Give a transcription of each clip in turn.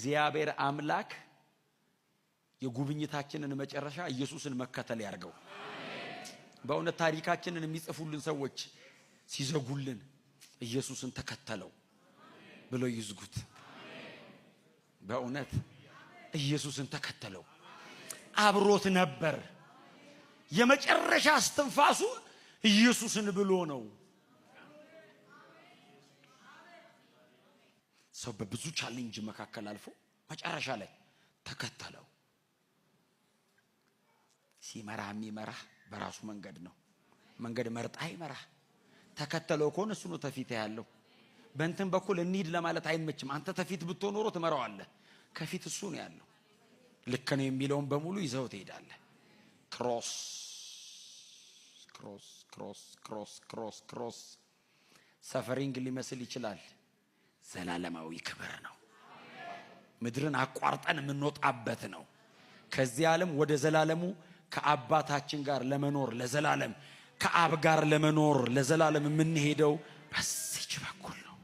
እግዚአብሔር አምላክ የጉብኝታችንን መጨረሻ ኢየሱስን መከተል ያርገው። በእውነት ታሪካችንን የሚጽፉልን ሰዎች ሲዘጉልን ኢየሱስን ተከተለው ብለው ይዝጉት። በእውነት ኢየሱስን ተከተለው። አብሮት ነበር። የመጨረሻ እስትንፋሱ ኢየሱስን ብሎ ነው። ሰው በብዙ ቻሌንጅ መካከል አልፎ መጨረሻ ላይ ተከተለው። ሲመራ የሚመራ በራሱ መንገድ ነው። መንገድ መርጣ ይመራ። ተከተለው ከሆነ እሱ ነው ተፊት ያለው። በእንትን በኩል እንሂድ ለማለት አይመችም። አንተ ተፊት ብትሆን ኖሮ ትመራዋለህ። ከፊት እሱ ነው ያለው። ልክ ነው የሚለውን በሙሉ ይዘው ትሄዳለህ። ክሮስ ክሮስ ክሮስ ክሮስ ክሮስ ክሮስ ሰፈሪንግ ሊመስል ይችላል። ዘላለማዊ ክብር ነው። ምድርን አቋርጠን የምንወጣበት ነው። ከዚህ ዓለም ወደ ዘላለሙ ከአባታችን ጋር ለመኖር ለዘላለም ከአብ ጋር ለመኖር ለዘላለም የምንሄደው በዚህ በኩል ነው።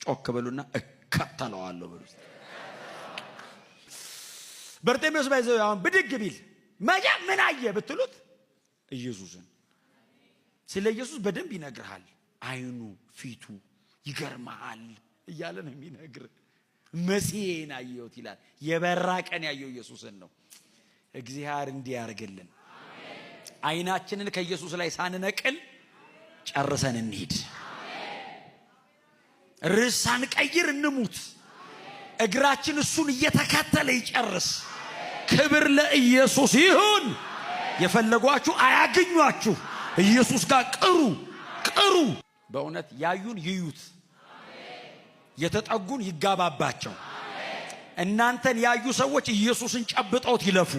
ጮክ በሉና እከተለዋለሁ በሉ። በርጤሜዎስ ባይዘው አሁን ብድግ ቢል መጃ ምን አየ ብትሉት ኢየሱስን ስለ ኢየሱስ በደንብ ይነግርሃል። አይኑ ፊቱ ይገርማል እያለ ነው የሚነግር። መሲሄን አየሁት ይላል። የበራ ቀን ያየው ኢየሱስን ነው። እግዚአብሔር እንዲያርግልን አይናችንን ከኢየሱስ ላይ ሳንነቅል ጨርሰን እንሂድ። ርዕሳን ቀይር እንሙት። እግራችን እሱን እየተከተለ ይጨርስ። ክብር ለኢየሱስ ይሁን። የፈለጓችሁ አያገኟችሁ። ኢየሱስ ጋር ቅሩ። በእውነት ያዩን ይዩት። የተጠጉን ይጋባባቸው። እናንተን ያዩ ሰዎች ኢየሱስን ጨብጠውት ይለፉ።